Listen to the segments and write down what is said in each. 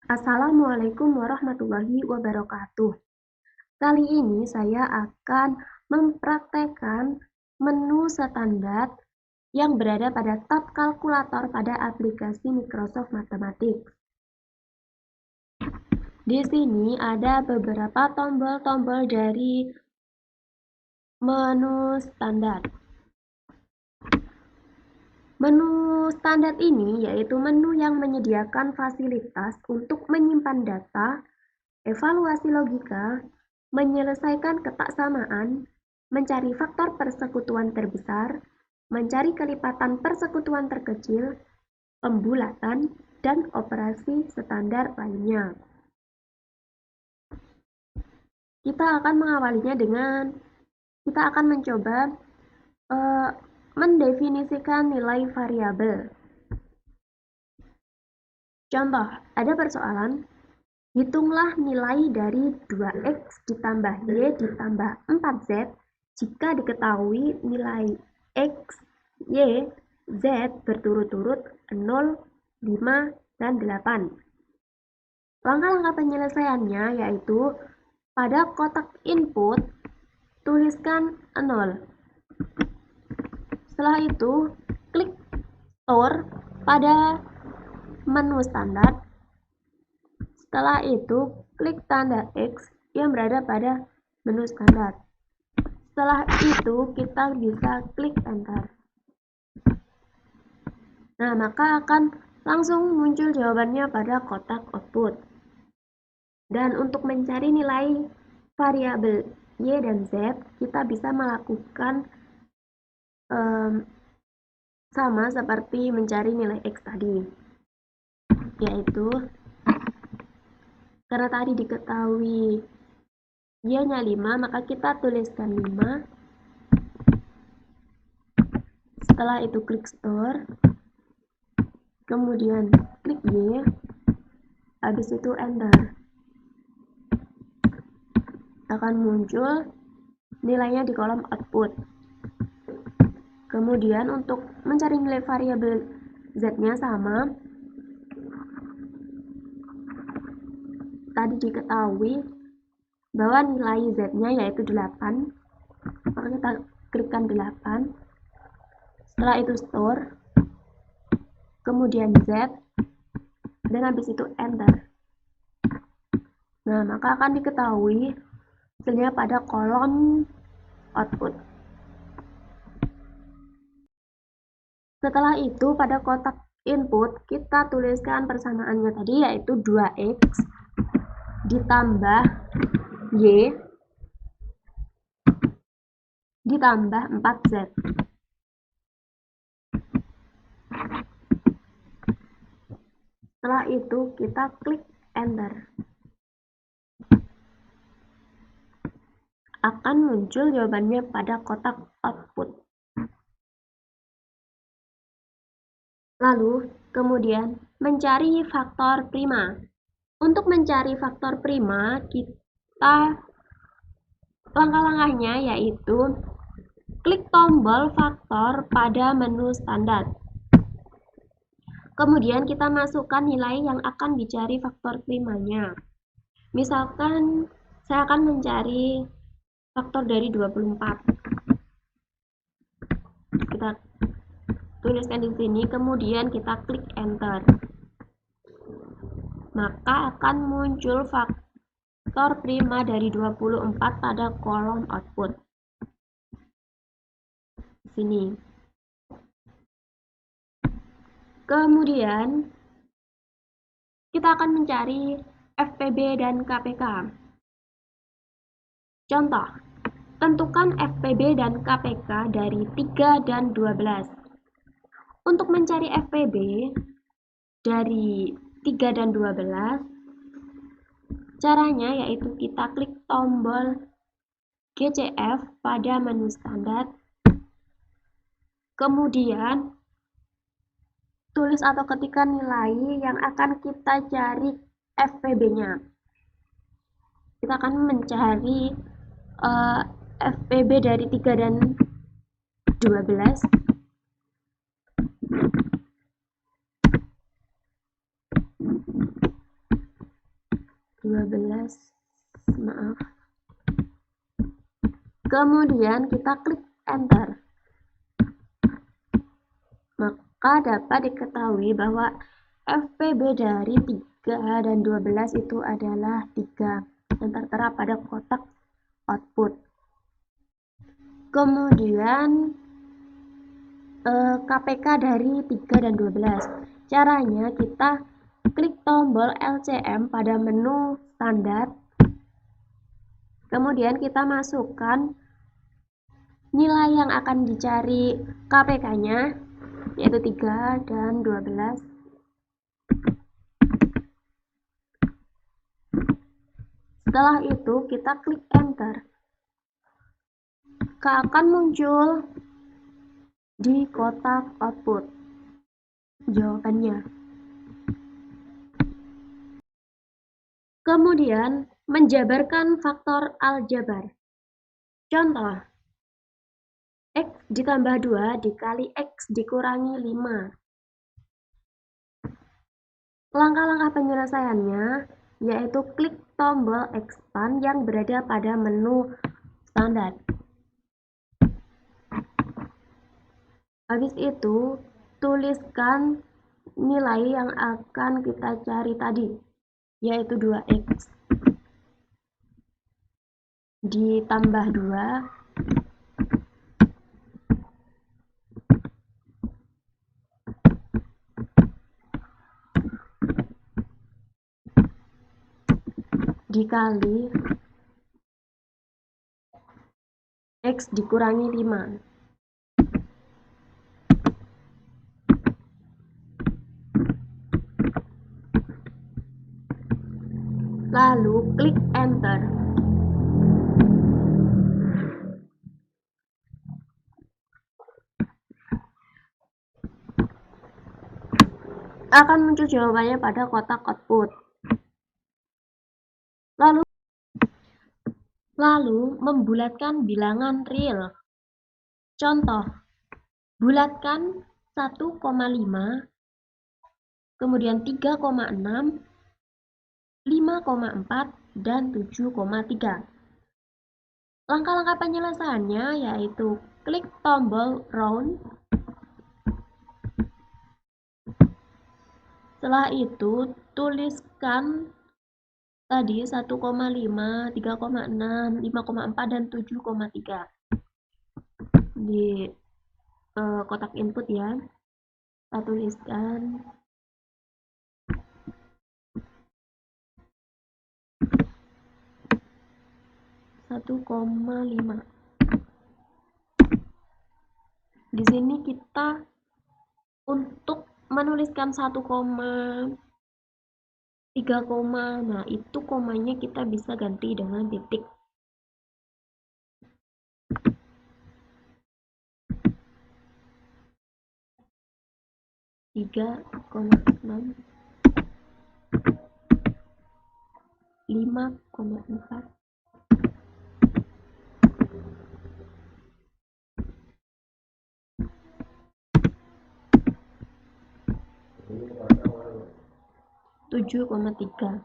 Assalamualaikum warahmatullahi wabarakatuh. Kali ini saya akan mempraktekkan menu standar yang berada pada tab kalkulator pada aplikasi Microsoft Mathematics. Di sini ada beberapa tombol-tombol dari menu standar. Menu standar ini yaitu menu yang menyediakan fasilitas untuk menyimpan data, evaluasi logika, menyelesaikan ketaksamaan, mencari faktor persekutuan terbesar, mencari kelipatan persekutuan terkecil, pembulatan, dan operasi standar lainnya. Kita akan mengawalinya dengan kita akan mencoba mendefinisikan nilai variabel. Contoh, ada persoalan, hitunglah nilai dari 2x ditambah y ditambah 4z jika diketahui nilai x, y, z berturut-turut 0, 5, dan 8. Langkah-langkah penyelesaiannya yaitu pada kotak input tuliskan 0. Setelah itu klik store pada menu standar. Setelah itu klik tanda X yang berada pada menu standar. Setelah itu kita bisa klik enter. Nah, maka akan langsung muncul jawabannya pada kotak output. Dan untuk mencari nilai variabel Y dan Z, kita bisa melakukan sama seperti mencari nilai X tadi, yaitu karena tadi diketahui Y-nya 5, maka kita tuliskan 5. Setelah itu klik store, kemudian klik Y, habis itu enter. Akan muncul nilainya di kolom output. Kemudian untuk mencari nilai variabel Z-nya sama, tadi diketahui bahwa nilai Z-nya yaitu 8, maka kita klikkan 8. Setelah itu store, kemudian Z, dan habis itu enter. Nah, maka akan diketahui hasilnya pada kolom output. Setelah itu pada kotak input kita tuliskan persamaannya tadi yaitu 2x ditambah y ditambah 4z. Setelah itu kita klik enter. Akan muncul jawabannya pada kotak output. Lalu kemudian mencari faktor prima. Untuk mencari faktor prima, kita langkah-langkahnya yaitu klik tombol faktor pada menu standar. Kemudian kita masukkan nilai yang akan dicari faktor primanya. Misalkan saya akan mencari faktor dari 24. Kita tuliskan di sini, kemudian kita klik enter. Maka akan muncul faktor prima dari 24 pada kolom output. Sini. Kemudian kita akan mencari FPB dan KPK. Contoh, tentukan FPB dan KPK dari 3 dan 12. Untuk mencari FPB dari 3 dan 12, caranya yaitu kita klik tombol GCF pada menu standar, kemudian tulis atau ketikkan nilai yang akan kita cari FPB-nya. Kita akan mencari FPB dari 3 dan 12. 12, maaf. Kemudian kita klik enter. Maka dapat diketahui bahwa FPB dari 3 dan 12 itu adalah 3 yang tertera pada kotak output. Kemudian KPK dari 3 dan 12. Caranya kita klik tombol LCM pada menu standar. Kemudian kita masukkan nilai yang akan dicari KPK-nya, yaitu 3 dan 12. Setelah itu kita klik enter. Akan muncul di kotak output jawabannya. Kemudian menjabarkan faktor aljabar. Contoh, X ditambah 2 dikali X dikurangi 5. Langkah-langkah penyelesaiannya yaitu klik tombol expand yang berada pada menu standar. Habis itu, tuliskan nilai yang akan kita cari tadi, yaitu 2X ditambah 2 dikali X dikurangi 5. Lalu klik enter. Akan muncul jawabannya pada kotak output. Lalu membulatkan bilangan real. Contoh, bulatkan 1,5, kemudian 3,6, 5,4, dan 7,3. Langkah-langkah penyelesaiannya yaitu klik tombol round. Setelah itu, tuliskan tadi 1,5, 3,6, 5,4, dan 7,3 di kotak input ya. Kita tuliskan 1,5. Di sini kita untuk menuliskan 1,3 koma, nah itu komanya kita bisa ganti dengan titik. Tiga, 6, 5,4. Tujuh koma tiga.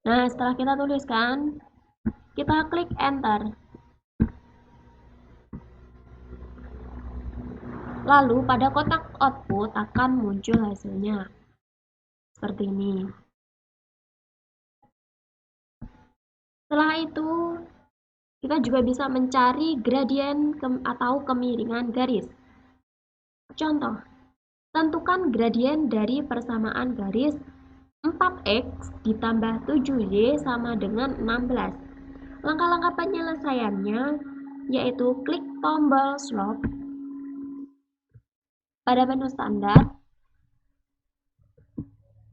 Nah, setelah kita tuliskan, kita klik enter. Lalu pada kotak output akan muncul hasilnya seperti ini. Setelah itu, kita juga bisa mencari gradien atau kemiringan garis. Contoh, tentukan gradien dari persamaan garis 4X ditambah 7Y sama dengan 16. Langkah-langkah penyelesaiannya yaitu klik tombol slope pada menu standar,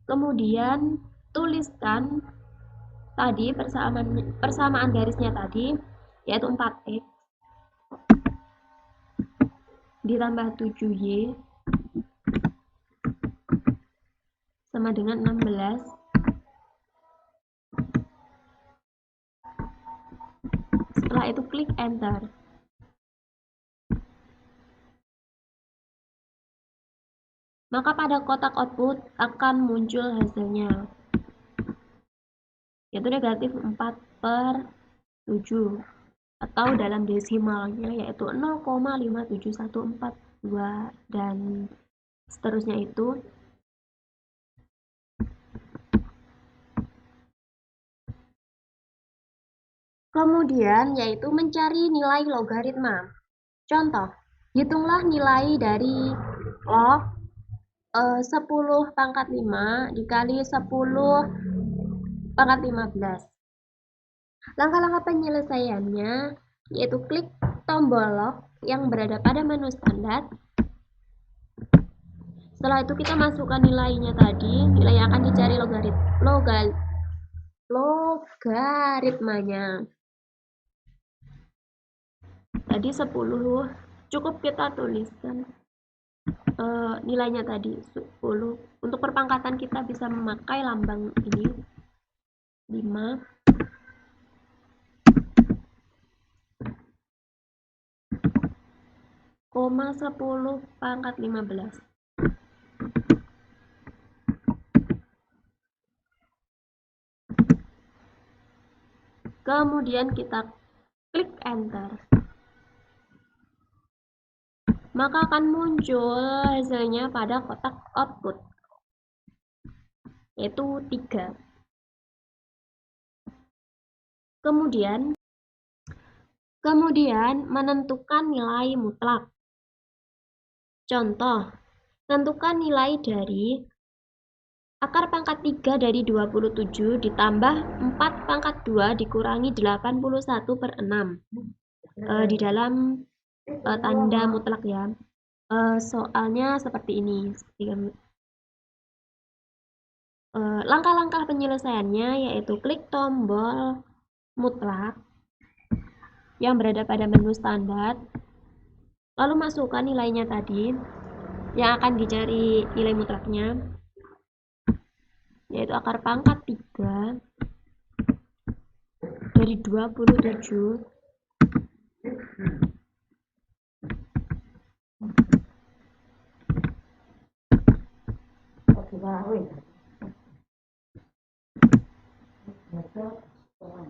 kemudian tuliskan tadi persamaan garisnya tadi yaitu 4X ditambah 7Y sama dengan 16. Setelah itu klik enter. maka pada kotak output akan muncul hasilnya, yaitu negatif 4/7, atau dalam desimalnya yaitu 0,57142, dan seterusnya itu. Kemudian yaitu mencari nilai logaritma. Contoh, hitunglah nilai dari log 10 pangkat 5 dikali 10 pangkat 15. Langkah-langkah penyelesaiannya yaitu klik tombol log yang berada pada menu standar. Setelah itu kita masukkan nilainya tadi, nilai yang akan dicari logaritmanya. Tadi 10, cukup kita tuliskan nilainya tadi 10. Untuk perpangkatan kita bisa memakai lambang ini 5, 10 pangkat 15. Kemudian kita klik enter, maka akan muncul hasilnya pada kotak output, yaitu 3. Kemudian menentukan nilai mutlak. Contoh, tentukan nilai dari akar pangkat 3 dari 27 ditambah 4 pangkat 2 dikurangi 81/6 di dalam tanda mutlak ya. Soalnya seperti ini. Langkah-langkah penyelesaiannya yaitu klik tombol mutlak yang berada pada menu standar, lalu masukkan nilainya tadi yang akan dicari nilai mutlaknya, yaitu akar pangkat 3 dari 27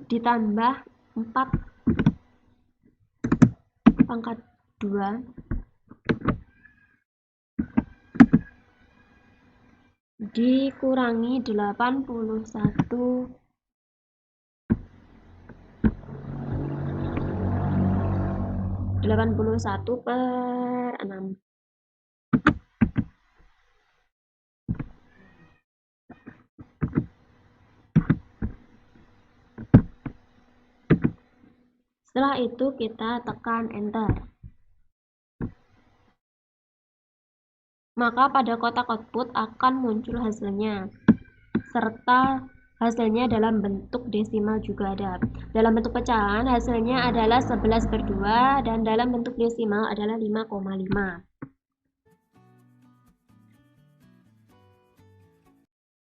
ditambah 4 pangkat 2 dikurangi 81/6. Setelah itu kita tekan enter, maka pada kotak output akan muncul hasilnya, serta hasilnya dalam bentuk desimal juga ada. Dalam bentuk pecahan hasilnya adalah 11/2 dan dalam bentuk desimal adalah 5,5.